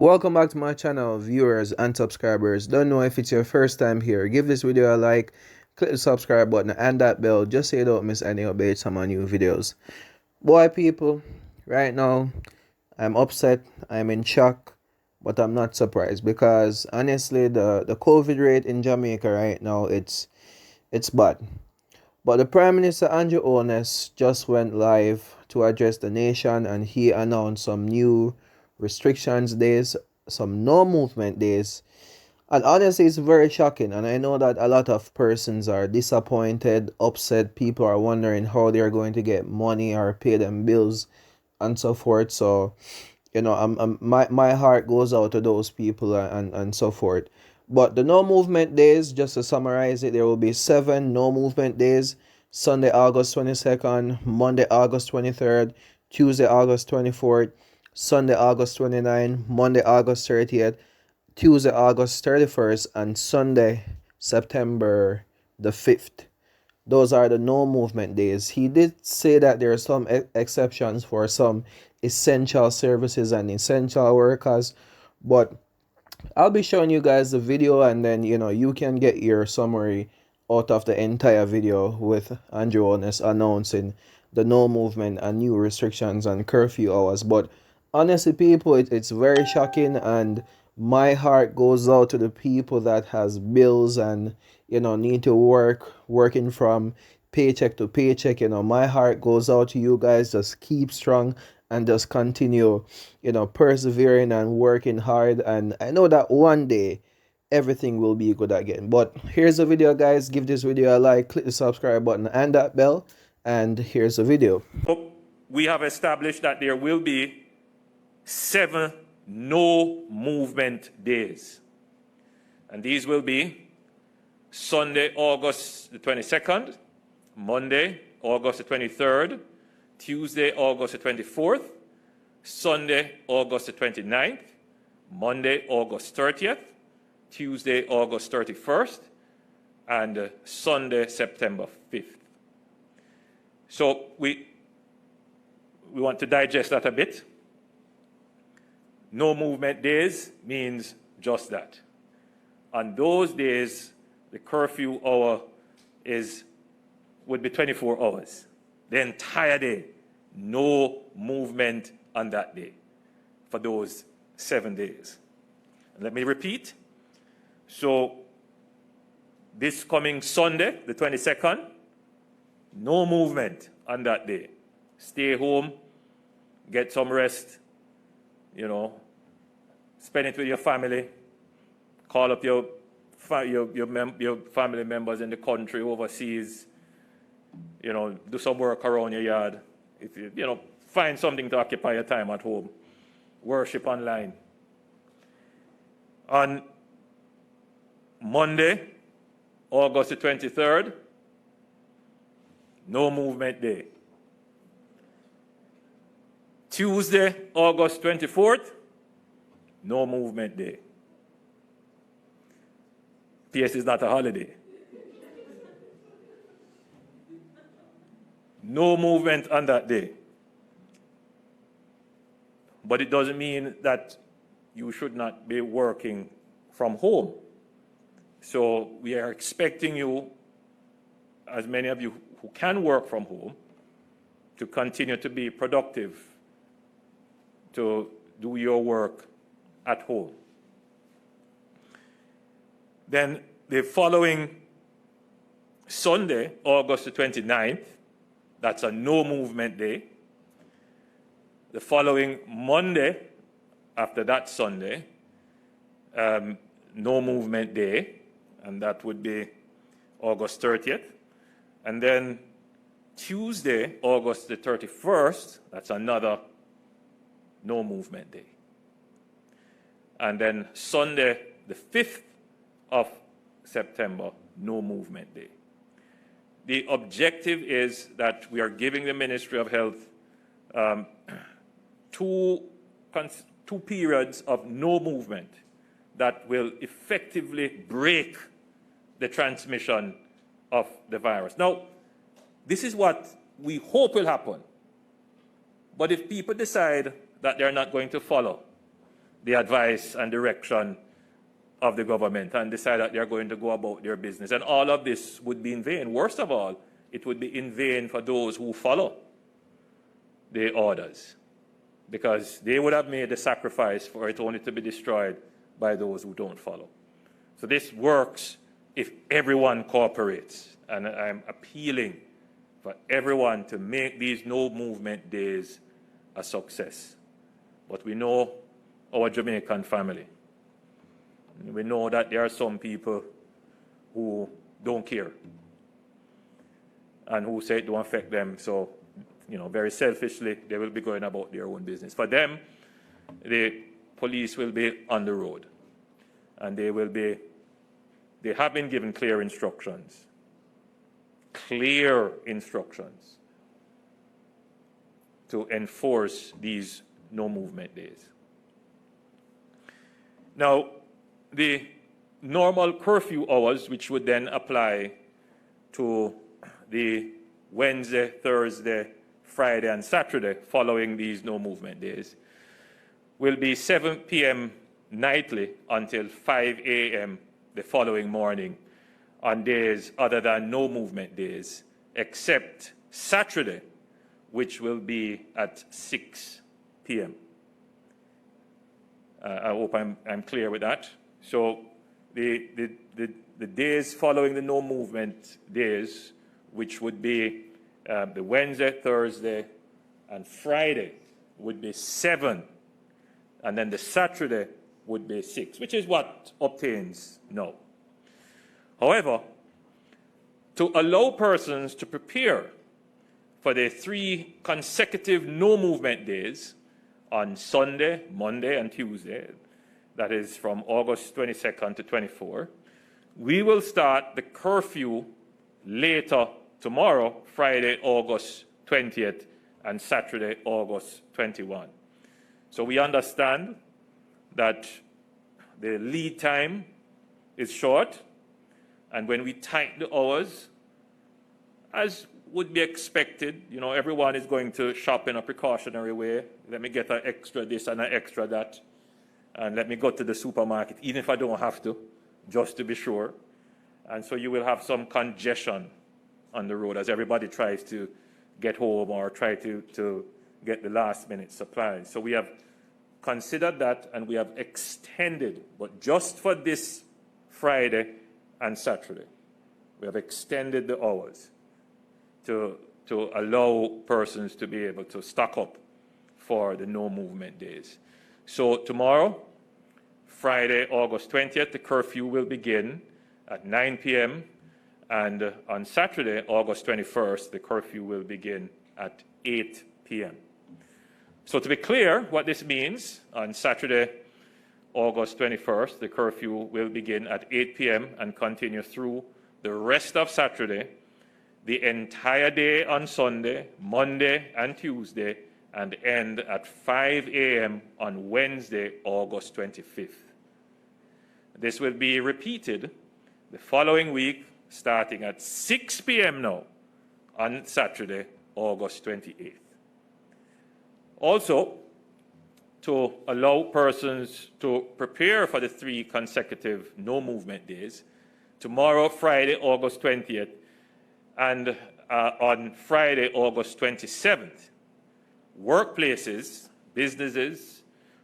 Welcome back to my channel, viewers and subscribers. Don't know if it's your first time here. Give this video a like, click the subscribe button and that bell just so you don't miss any updates on my new videos. Boy people, right now I'm upset, I'm in shock, but I'm not surprised because honestly the COVID rate in Jamaica right now it's bad. But the Prime Minister Andrew Holness just went live to address the nation and he announced some new restrictions days, some no movement days. And honestly, it's very shocking. And I know that a lot of persons are disappointed, upset. People are wondering how they're going to get money or pay them bills and so forth. So, my heart goes out to those people and so forth. But the no movement days, just to summarize it, there will be 7 no movement days: Sunday, August 22nd, Monday, August 23rd, Tuesday, August 24th, Sunday, August 29th, Monday, August 30th, Tuesday, August 31st, and Sunday, September the 5th. Those are the no movement days. He did say that there are some exceptions for some essential services and essential workers, but I'll be showing you guys the video and then you can get your summary out of the entire video with Andrew Holness announcing the no movement and new restrictions and curfew hours. But honestly people, it's very shocking and my heart goes out to the people that has bills and need to working from paycheck to paycheck. My heart goes out to you guys. Just keep strong and just continue persevering and working hard, and I know that one day everything will be good again. But here's the video guys. Give this video a like, click the subscribe button and that bell, and here's the video. We have established that there will be 7 no movement days. And these will be Sunday, August the 22nd, Monday, August the 23rd, Tuesday, August the 24th, Sunday, August the 29th, Monday, August 30th, Tuesday, August 31st, and Sunday, September 5th. So we want to digest that a bit. No movement days means just that. On those days, the curfew hour would be 24 hours. The entire day, no movement on that day for those 7 days. And let me repeat. So this coming Sunday, the 22nd, no movement on that day. Stay home, get some rest, spend it with your family, call up your family members in the country, overseas, do some work around your yard. If you find something to occupy your time at home. Worship online. On Monday, August the 23rd, no movement day. Tuesday, August 24th, no movement day. PS is not a holiday. No movement on that day. But it doesn't mean that you should not be working from home. So we are expecting you, as many of you who can work from home, to continue to be productive, to do your work at home. Then the following Sunday, August the 29th, that's a no movement day. The following Monday, after that Sunday, no movement day, and that would be August 30th. And then Tuesday, August the 31st, that's another no movement day. And then Sunday, the 5th of September, no movement day. The objective is that we are giving the Ministry of Health two periods of no movement that will effectively break the transmission of the virus. Now, this is what we hope will happen. But if people decide that they're not going to follow the advice and direction of the government and decide that they're going to go about their business. And all of this would be in vain. Worst of all, it would be in vain for those who follow the orders, because they would have made the sacrifice for it only to be destroyed by those who don't follow. So this works if everyone cooperates. And I'm appealing for everyone to make these no movement days a success. But we know our Jamaican family. We know that there are some people who don't care and who say it don't affect them. So, very selfishly, they will be going about their own business. For them, the police will be on the road, and they have been given clear instructions to enforce these no movement days. Now, the normal curfew hours, which would then apply to the Wednesday, Thursday, Friday, and Saturday following these no movement days, will be 7 p.m. nightly until 5 a.m. the following morning on days other than no movement days, except Saturday, which will be at 6 p.m. I hope I'm clear with that. So the days following the no movement days, which would be the Wednesday, Thursday, and Friday, would be 7, and then the Saturday would be 6, which is what obtains now. However, to allow persons to prepare for the 3 consecutive no movement days on Sunday, Monday, and Tuesday, that is from August 22nd to 24, we will start the curfew later tomorrow, Friday, August 20th, and Saturday, August 21. So we understand that the lead time is short, and when we tighten the hours, as would be expected, everyone is going to shop in a precautionary way. Let me get an extra this and an extra that, and let me go to the supermarket, even if I don't have to, just to be sure. And so you will have some congestion on the road as everybody tries to get home or try to get the last-minute supplies. So we have considered that, and we have extended, but just for this Friday and Saturday, we have extended the hours to allow persons to be able to stock up for the no movement days. So tomorrow, Friday, August 20th, the curfew will begin at 9 p.m. And on Saturday, August 21st, the curfew will begin at 8 p.m. So to be clear, what this means, on Saturday, August 21st, the curfew will begin at 8 p.m. and continue through the rest of Saturday, the entire day on Sunday, Monday, and Tuesday, and end at 5 a.m. on Wednesday, August 25th. This will be repeated the following week, starting at 6 p.m. now on Saturday, August 28th. Also, to allow persons to prepare for the 3 consecutive no movement days, tomorrow, Friday, August 20th, and on Friday, August 27th, workplaces, businesses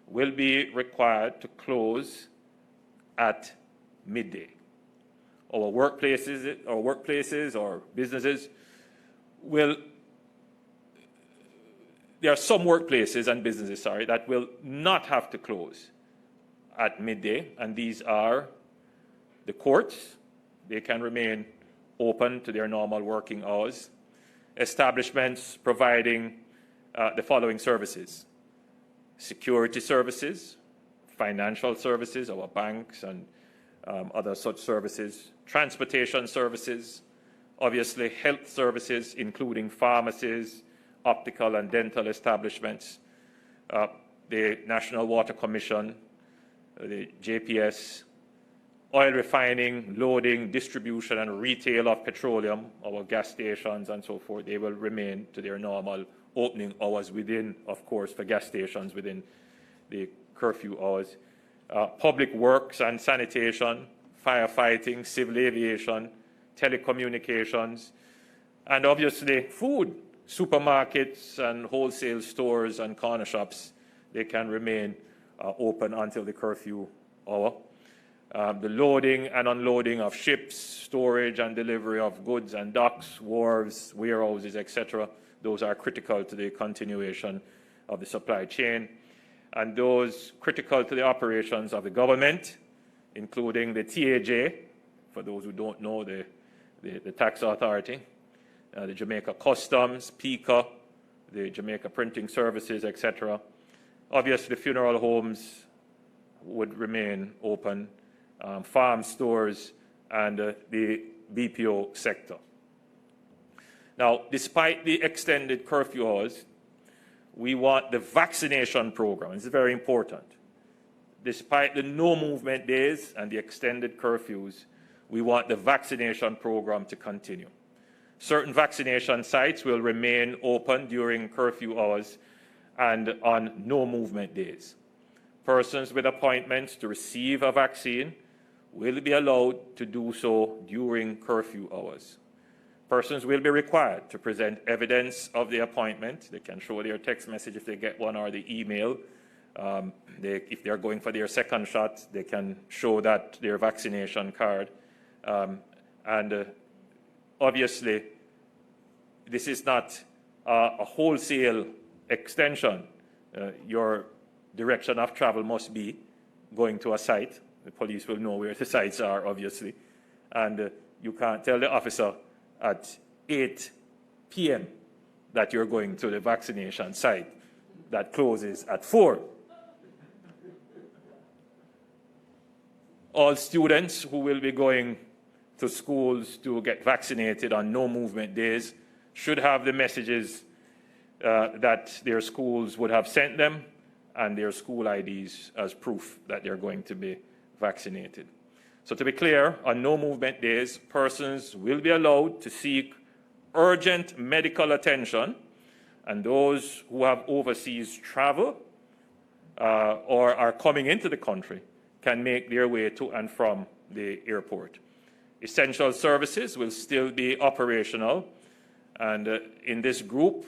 will be required to close at midday. Our workplaces or businesses will, there are some workplaces and businesses, that will not have to close at midday, and these are the courts. They can remain open to their normal working hours. Establishments providing the following services: security services, financial services, our banks and other such services, transportation services, obviously health services, including pharmacies, optical and dental establishments, the National Water Commission, the JPS, oil refining, loading, distribution, and retail of petroleum, our gas stations and so forth. They will remain to their normal opening hours within, of course, for gas stations within the curfew hours. Public works and sanitation, firefighting, civil aviation, telecommunications, and obviously food. Supermarkets and wholesale stores and corner shops, they can remain open until the curfew hour. The loading and unloading of ships, storage and delivery of goods and docks, wharves, warehouses, etc., those are critical to the continuation of the supply chain. And those critical to the operations of the government, including the TAJ, for those who don't know, the tax authority, the Jamaica Customs, PICA, the Jamaica Printing Services, etc. Obviously, funeral homes would remain open, farm stores, and the BPO sector. Now, despite the extended curfew hours, we want the vaccination program. This is very important. Despite the no movement days and the extended curfews, we want the vaccination program to continue. Certain vaccination sites will remain open during curfew hours and on no movement days. Persons with appointments to receive a vaccine will be allowed to do so during curfew hours. Persons will be required to present evidence of the appointment. They can show their text message if they get one, or the email. If they're going for their second shot, they can show that their vaccination card. Obviously, this is not a wholesale extension. Your direction of travel must be going to a site. The police will know where the sites are, obviously. And you can't tell the officer at 8 p.m. that you're going to the vaccination site that closes at 4. All students who will be going to schools to get vaccinated on no movement days should have the messages that their schools would have sent them and their school IDs as proof that they're going to be vaccinated. So to be clear, on no movement days, persons will be allowed to seek urgent medical attention, and those who have overseas travel or are coming into the country can make their way to and from the airport. Essential services will still be operational, and in this group,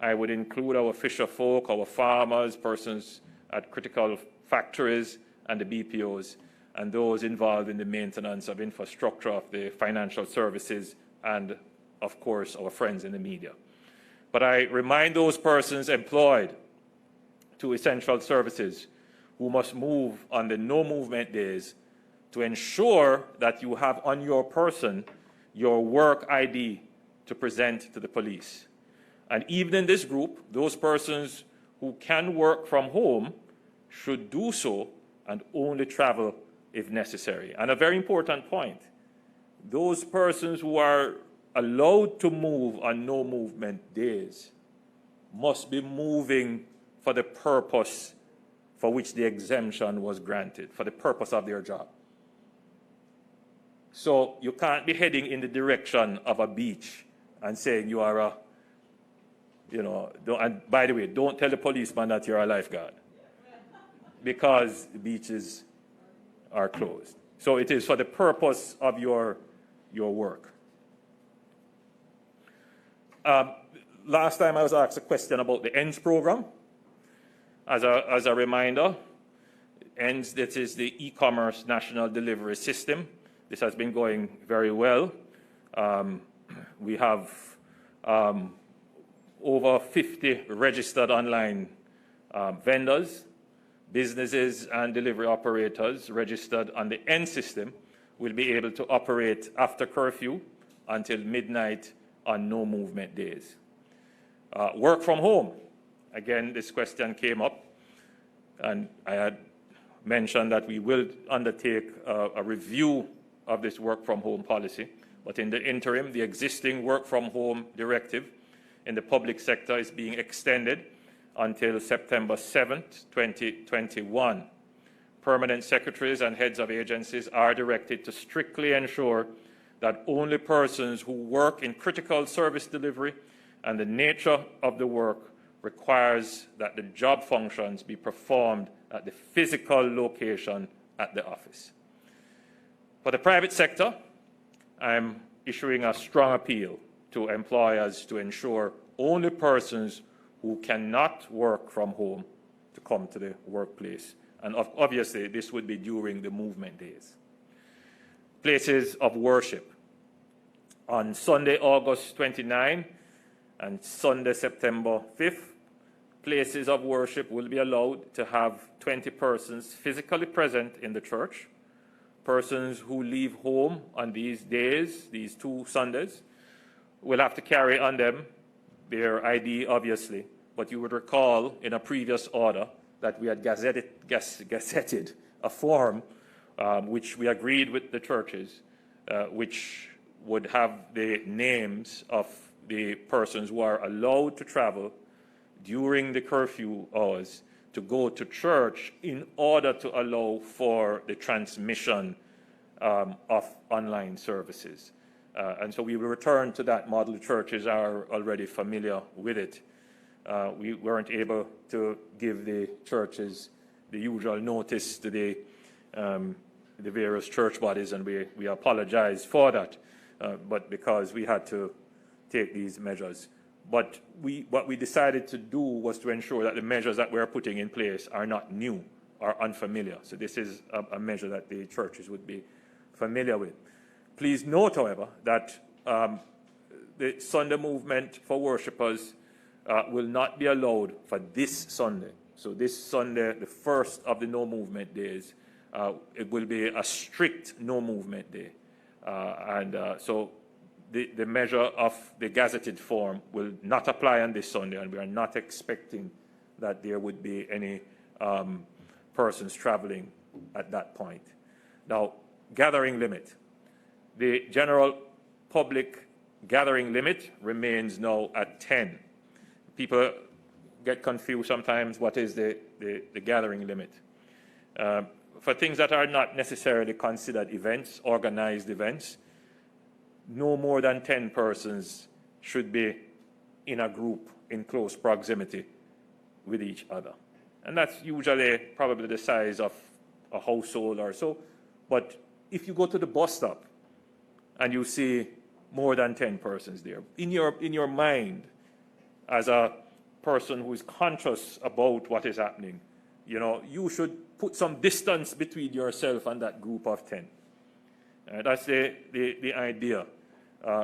I would include our fisher folk, our farmers, persons at critical factories, and the BPOs, and those involved in the maintenance of infrastructure of the financial services, and, of course, our friends in the media. But I remind those persons employed to essential services who must move on the no movement days to ensure that you have on your person your work ID to present to the police. And even in this group, those persons who can work from home should do so and only travel if necessary. And a very important point, those persons who are allowed to move on no movement days must be moving for the purpose for which the exemption was granted, for the purpose of their job. So you can't be heading in the direction of a beach and saying you are a, and by the way, don't tell the policeman that you're a lifeguard, because the beaches are closed. So it is for the purpose of your work. Last time I was asked a question about the ENDS program. As a reminder, ENDS, that is the e-commerce national delivery system. This has been going very well. We have over 50 registered online vendors, businesses and delivery operators registered on the ENDS system will be able to operate after curfew until midnight on no movement days. Work from home. Again, this question came up, and I had mentioned that we will undertake a review of this work from home policy. But in the interim, the existing work from home directive in the public sector is being extended until September 7th, 2021. Permanent secretaries and heads of agencies are directed to strictly ensure that only persons who work in critical service delivery and the nature of the work requires that the job functions be performed at the physical location at the office. For the private sector, I'm issuing a strong appeal to employers to ensure only persons who cannot work from home to come to the workplace. And obviously, this would be during the movement days. Places of worship. On Sunday, August 29 and Sunday, September 5th, places of worship will be allowed to have 20 persons physically present in the church. Persons who leave home on these days, these 2 Sundays, will have to carry on them their ID, obviously, but you would recall in a previous order that we had gazetted a form which we agreed with the churches, which would have the names of the persons who are allowed to travel during the curfew hours to go to church in order to allow for the transmission of online services. And so we will return to that model. The churches are already familiar with it. We weren't able to give the churches the usual notice to the various church bodies, and we apologize for that, but because we had to take these measures. But what we decided to do was to ensure that the measures that we're putting in place are not new or unfamiliar. So this is a measure that the churches would be familiar with. Please note, however, that the Sunday movement for worshippers will not be allowed for this Sunday. So this Sunday, the first of the no movement days, it will be a strict no movement day. So the measure of the gazetted form will not apply on this Sunday, and we are not expecting that there would be any persons traveling at that point. Now, gathering limit. The general public gathering limit remains now at 10. People get confused sometimes what is the gathering limit. For things that are not necessarily considered events, organized events, no more than 10 persons should be in a group in close proximity with each other. And that's usually probably the size of a household or so. But if you go to the bus stop and you see more than 10 persons there, in your mind, as a person who is conscious about what is happening, you should put some distance between yourself and that group of 10. That's the idea.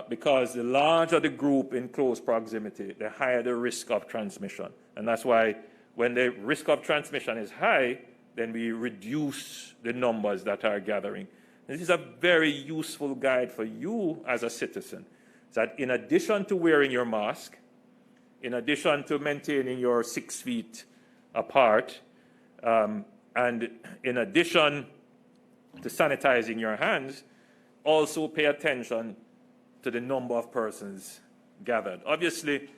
Because the larger the group in close proximity, the higher the risk of transmission. And that's why when the risk of transmission is high, then we reduce the numbers that are gathering. This is a very useful guide for you as a citizen, that in addition to wearing your mask, in addition to maintaining your 6 feet apart, and in addition to sanitizing your hands, also pay attention to the number of persons gathered. Obviously,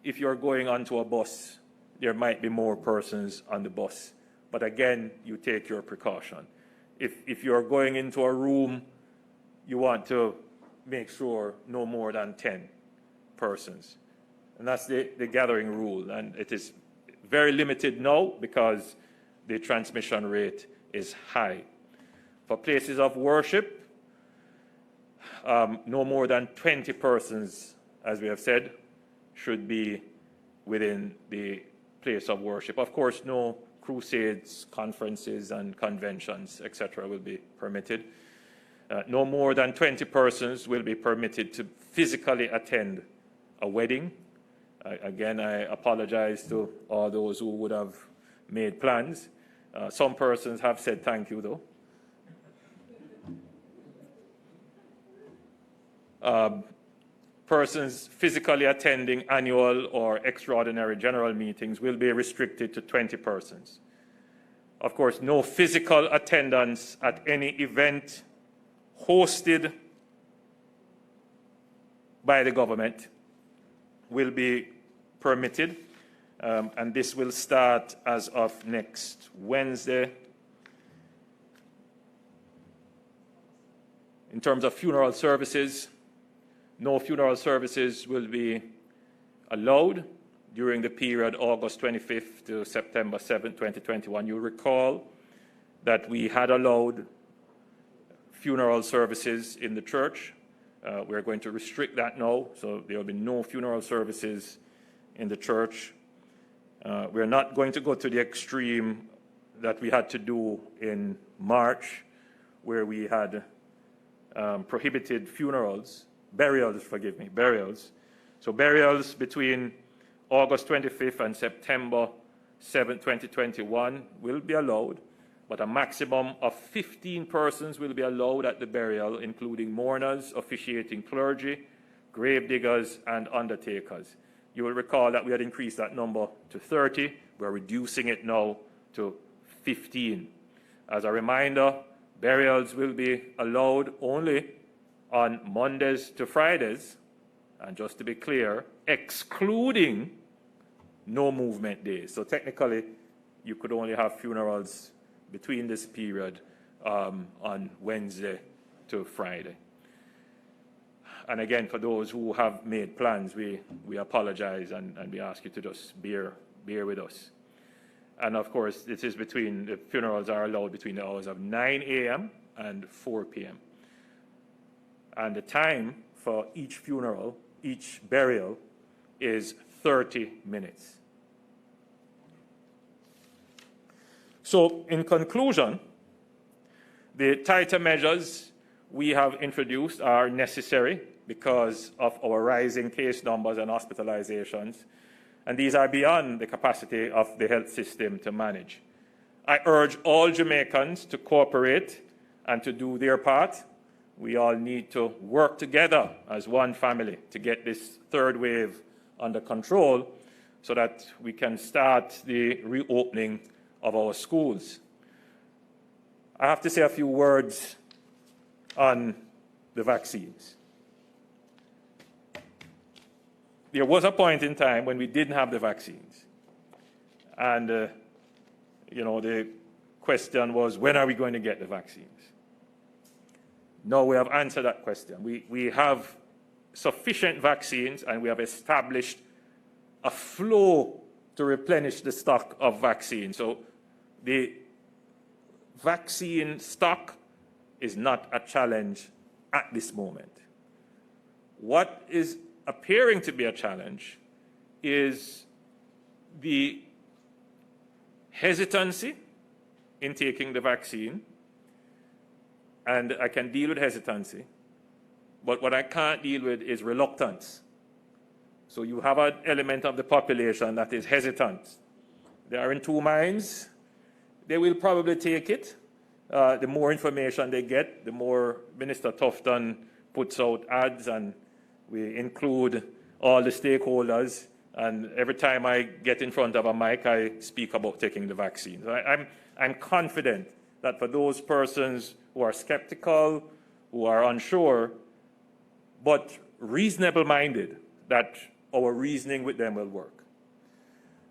if you're going onto a bus, there might be more persons on the bus. But again, you take your precaution. If you're going into a room, you want to make sure no more than 10 persons. And that's the gathering rule. And it is very limited now because the transmission rate is high. For places of worship, no more than 20 persons, as we have said, should be within the place of worship. Of course, no crusades, conferences, and conventions, etc., will be permitted. No more than 20 persons will be permitted to physically attend a wedding. Again, I apologize to all those who would have made plans. Some persons have said thank you, though. Persons physically attending annual or extraordinary general meetings will be restricted to 20 persons. Of course, no physical attendance at any event hosted by the government will be permitted, and this will start as of next Wednesday. In terms of funeral services, no funeral services will be allowed during the period August 25th to September 7th, 2021. You'll recall that we had allowed funeral services in the church. We're going to restrict that now, so there will be no funeral services in the church. We're not going to go to the extreme that we had to do in March, where we had prohibited burials. So burials between August 25th and September 7th, 2021 will be allowed, but a maximum of 15 persons will be allowed at the burial, including mourners, officiating clergy, grave diggers, and undertakers. You will recall that we had increased that number to 30. We're reducing it now to 15. As a reminder, burials will be allowed only on Mondays to Fridays, and just to be clear, excluding no movement days. So technically, you could only have funerals between this period on Wednesday to Friday. And again, for those who have made plans, we apologize and we ask you to just bear with us. And of course, the funerals are allowed between the hours of 9 a.m. and 4 p.m. And the time for each funeral, each burial, is 30 minutes. So, in conclusion, the tighter measures we have introduced are necessary because of our rising case numbers and hospitalizations, and these are beyond the capacity of the health system to manage. I urge all Jamaicans to cooperate and to do their part. We all need to work together as one family to get this third wave under control so that we can start the reopening of our schools. I have to say a few words on the vaccines. There was a point in time when we didn't have the vaccines. And, the question was, when are we going to get the vaccines? Now we have answered that question. We have sufficient vaccines, and we have established a flow to replenish the stock of vaccines. So the vaccine stock is not a challenge at this moment. What is appearing to be a challenge is the hesitancy in taking the vaccine, and I can deal with hesitancy, but what I can't deal with is reluctance. So you have an element of the population that is hesitant. They are in two minds. They will probably take it. The more information they get, the more Minister Tufton puts out ads, and we include all the stakeholders. And every time I get in front of a mic, I speak about taking the vaccine. I'm confident that for those persons who are skeptical, who are unsure, but reasonable-minded, that our reasoning with them will work.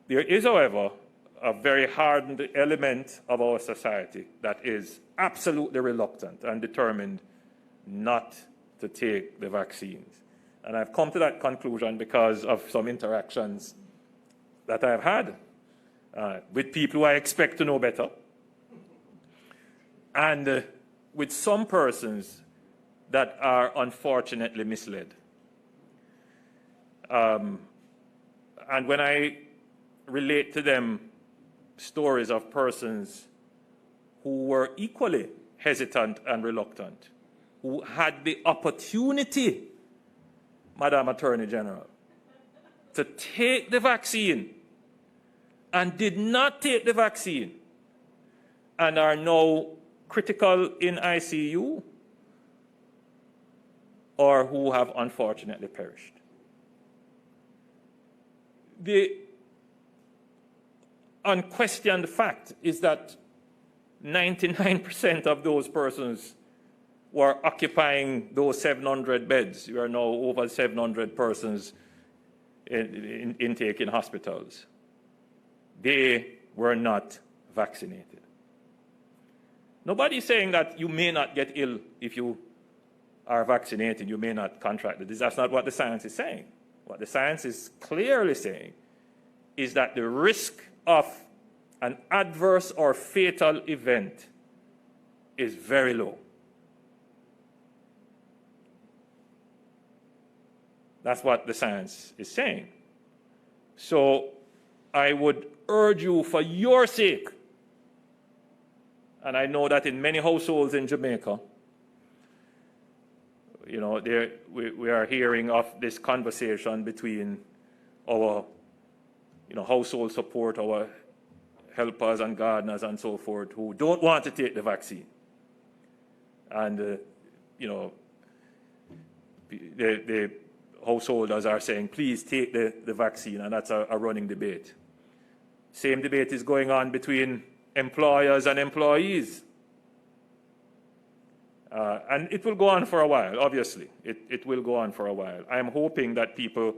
There is, however, a very hardened element of our society that is absolutely reluctant and determined not to take the vaccines. And I've come to that conclusion because of some interactions that I've had with people who I expect to know better, and with some persons that are unfortunately misled. And when I relate to them stories of persons who were equally hesitant and reluctant, who had the opportunity, Madam Attorney General, to take the vaccine and did not take the vaccine and are now critical in ICU, or who have unfortunately perished. The unquestioned fact is that 99% of those persons were occupying those 700 beds. We are now over 700 persons in intake in hospitals. They were not vaccinated. Nobody is saying that you may not get ill if you are vaccinated, you may not contract the disease. That's not what the science is saying. What the science is clearly saying is that the risk of an adverse or fatal event is very low. That's what the science is saying. So I would urge you, for your sake, and I know that in many households in Jamaica, you know, we are hearing of this conversation between our, you know, household support, our helpers and gardeners and so forth, who don't want to take the vaccine. And, you know, the householders are saying, please take the vaccine, and that's a running debate. Same debate is going on between employers and employees. And it will go on for a while, obviously. It will go on for a while. I am hoping that people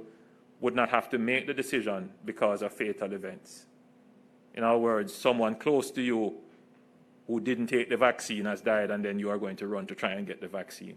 would not have to make the decision because of fatal events. In other words, someone close to you who didn't take the vaccine has died, and then you are going to run to try and get the vaccine.